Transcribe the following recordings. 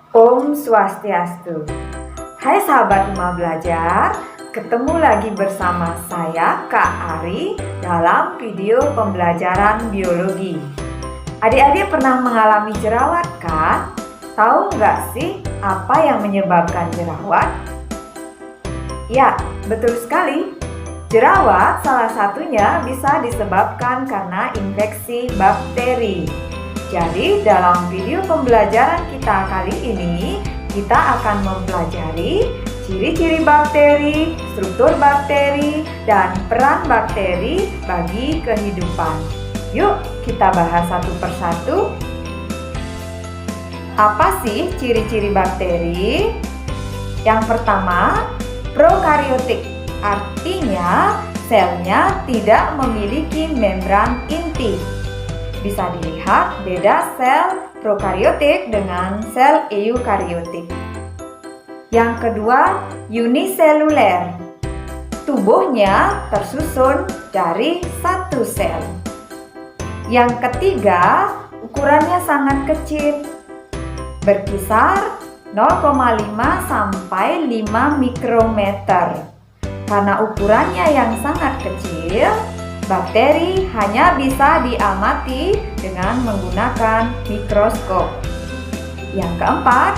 Om Swastiastu. Hai sahabat Rumah Belajar, ketemu lagi bersama saya Kak Ari dalam video pembelajaran biologi. Adik-adik pernah mengalami jerawat kan? Tahu nggak sih apa yang menyebabkan jerawat? Ya, betul sekali. Jerawat salah satunya bisa disebabkan karena infeksi bakteri. Jadi dalam video pembelajaran kita kali ini, kita akan mempelajari ciri-ciri bakteri, struktur bakteri, dan peran bakteri bagi kehidupan. Yuk kita bahas satu persatu. Apa sih ciri-ciri bakteri? Yang pertama, prokariotik, artinya selnya tidak memiliki membran inti. Bisa dilihat beda sel prokariotik dengan sel eukariotik. Yang kedua, uniseluler. Tubuhnya tersusun dari satu sel. Yang ketiga, ukurannya sangat kecil. Berkisar 0,5 sampai 5 mikrometer. Karena ukurannya yang sangat kecil, bakteri hanya bisa diamati dengan menggunakan mikroskop. Yang keempat,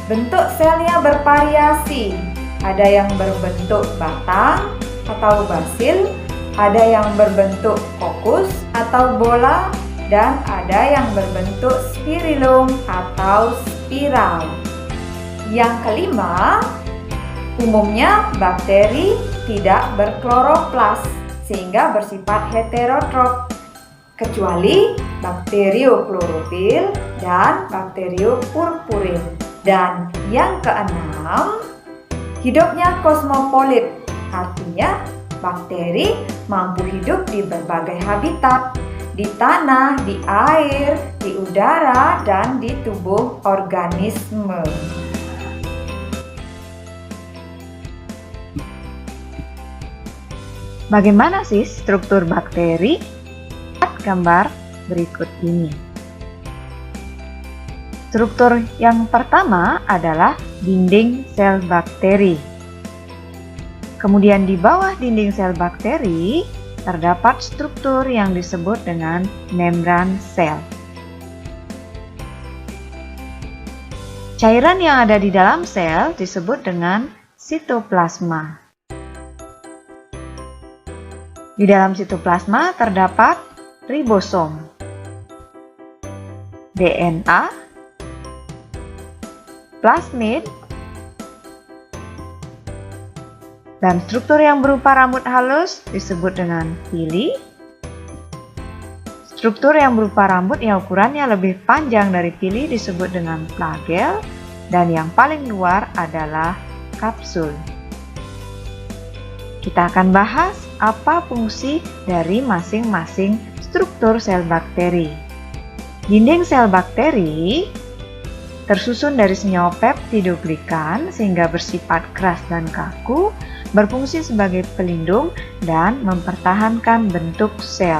bentuk selnya bervariasi. Ada yang berbentuk batang atau basil, ada yang berbentuk kokus atau bola, dan ada yang berbentuk spirillum atau spiral. Yang kelima, umumnya bakteri tidak berkloroplas sehingga bersifat heterotrof, kecuali bakterioklorofil dan bakteriopurpurin. Dan yang keenam, hidupnya kosmopolit, artinya bakteri mampu hidup di berbagai habitat, di tanah, di air, di udara, dan di tubuh organisme. Bagaimana sih struktur bakteri? Lihat gambar berikut ini. Struktur yang pertama adalah dinding sel bakteri. Kemudian di bawah dinding sel bakteri terdapat struktur yang disebut dengan membran sel. Cairan yang ada di dalam sel disebut dengan sitoplasma. Di dalam sitoplasma terdapat ribosom, DNA, plasmid, dan struktur yang berupa rambut halus disebut dengan pili. Struktur yang berupa rambut yang ukurannya lebih panjang dari pili disebut dengan flagel, dan yang paling luar adalah kapsul. Kita akan bahas apa fungsi dari masing-masing struktur sel bakteri. Dinding sel bakteri tersusun dari senyawa peptidoglikan sehingga bersifat keras dan kaku, berfungsi sebagai pelindung dan mempertahankan bentuk sel.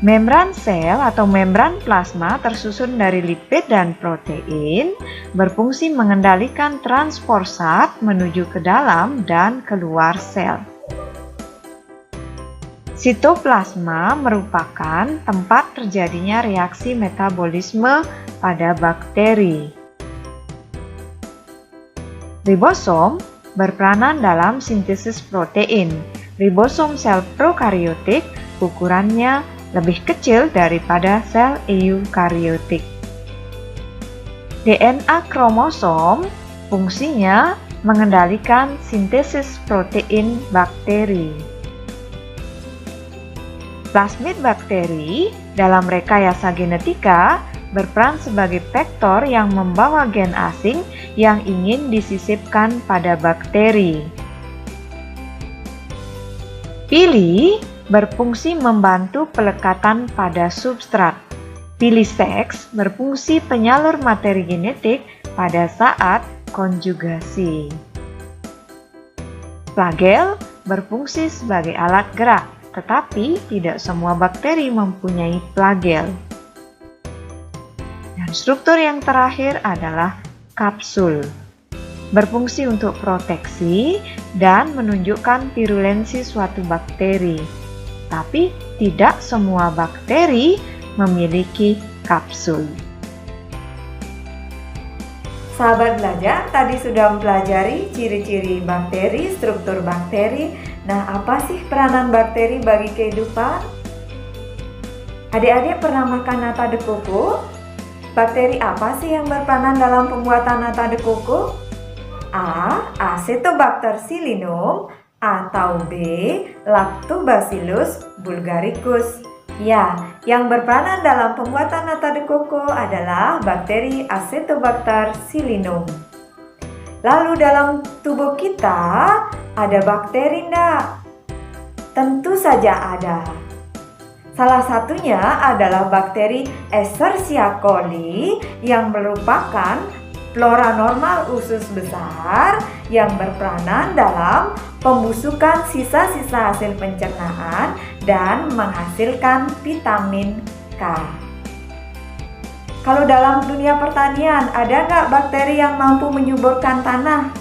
Membran sel atau membran plasma tersusun dari lipid dan protein, berfungsi mengendalikan transport zat menuju ke dalam dan keluar sel. Sitoplasma merupakan tempat terjadinya reaksi metabolisme pada bakteri. Ribosom berperanan dalam sintesis protein. Ribosom sel prokariotik ukurannya lebih kecil daripada sel eukariotik. DNA kromosom fungsinya mengendalikan sintesis protein bakteri. Plasmid bakteri dalam rekayasa genetika berperan sebagai vektor yang membawa gen asing yang ingin disisipkan pada bakteri. Pili berfungsi membantu pelekatan pada substrat. Pilih seks berfungsi penyalur materi genetik pada saat konjugasi. Flagel berfungsi sebagai alat gerak, tetapi tidak semua bakteri mempunyai flagel. Dan struktur yang terakhir adalah kapsul. Berfungsi untuk proteksi dan menunjukkan virulensi suatu bakteri. Tapi tidak semua bakteri memiliki kapsul. Sahabat belajar, tadi sudah mempelajari ciri-ciri bakteri, struktur bakteri. Nah, apa sih peranan bakteri bagi kehidupan? Adik-adik pernah makan nata de coco? Bakteri apa sih yang berperanan dalam pembuatan nata de coco? A. Acetobacter pseudomonas atau B. Lactobacillus bulgaricus. Ya, yang berperanan dalam pembuatan nata de coco adalah bakteri Acetobacter pseudomonas. Lalu dalam tubuh kita ada bakteri enggak? Tentu saja ada. Salah satunya adalah bakteri Escherichia coli yang merupakan flora normal usus besar yang berperanan dalam pembusukan sisa-sisa hasil pencernaan dan menghasilkan vitamin K. Kalau dalam dunia pertanian, ada nggak bakteri yang mampu menyuburkan tanah?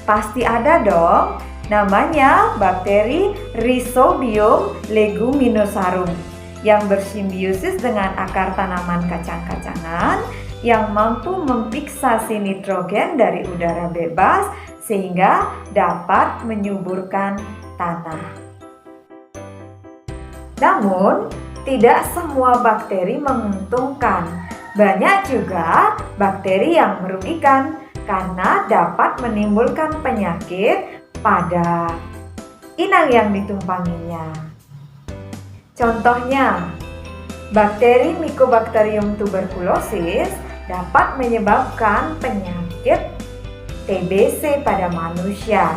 Pasti ada dong. Namanya bakteri Rhizobium leguminosarum yang bersimbiosis dengan akar tanaman kacang-kacangan yang mampu memfiksasi nitrogen dari udara bebas sehingga dapat menyuburkan tanah. Namun, tidak semua bakteri menguntungkan. Banyak juga bakteri yang merugikan karena dapat menimbulkan penyakit pada inang yang ditumpanginya. Contohnya, bakteri Mycobacterium tuberculosis dapat menyebabkan penyakit TBC pada manusia.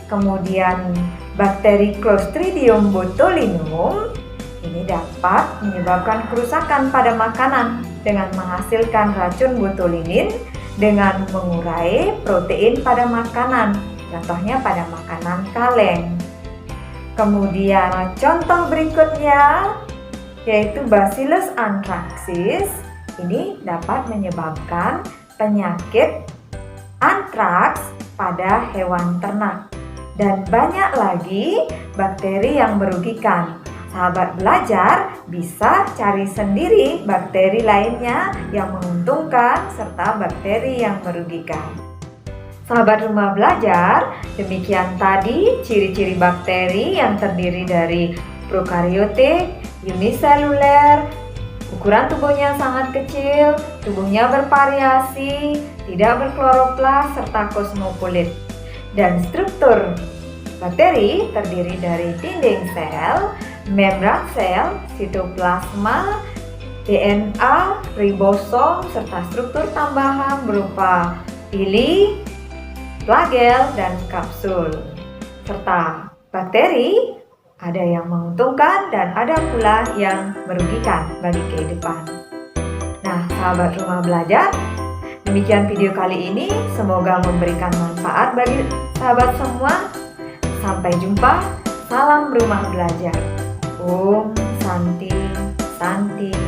Kemudian bakteri Clostridium botulinum ini dapat menyebabkan kerusakan pada makanan dengan menghasilkan racun botulinin dengan mengurai protein pada makanan, contohnya pada makanan kaleng. Kemudian contoh berikutnya yaitu Bacillus anthracis. Ini dapat menyebabkan penyakit antraks pada hewan ternak. Dan banyak lagi bakteri yang merugikan. Sahabat belajar bisa cari sendiri bakteri lainnya yang menguntungkan serta bakteri yang merugikan. Sahabat rumah belajar, demikian tadi ciri-ciri bakteri yang terdiri dari prokariotik, uniseluler, ukuran tubuhnya sangat kecil, tubuhnya bervariasi, tidak berkloroplas serta kosmopolit. Dan struktur bakteri terdiri dari dinding sel, membran sel, sitoplasma, DNA, ribosom, serta struktur tambahan berupa pili, flagel, dan kapsul. Serta bakteri ada yang menguntungkan dan ada pula yang merugikan bagi kehidupan. Nah, sahabat rumah belajar, demikian video kali ini. Semoga memberikan manfaat bagi sahabat semua. Sampai jumpa. Salam rumah belajar. Om Santi Santi.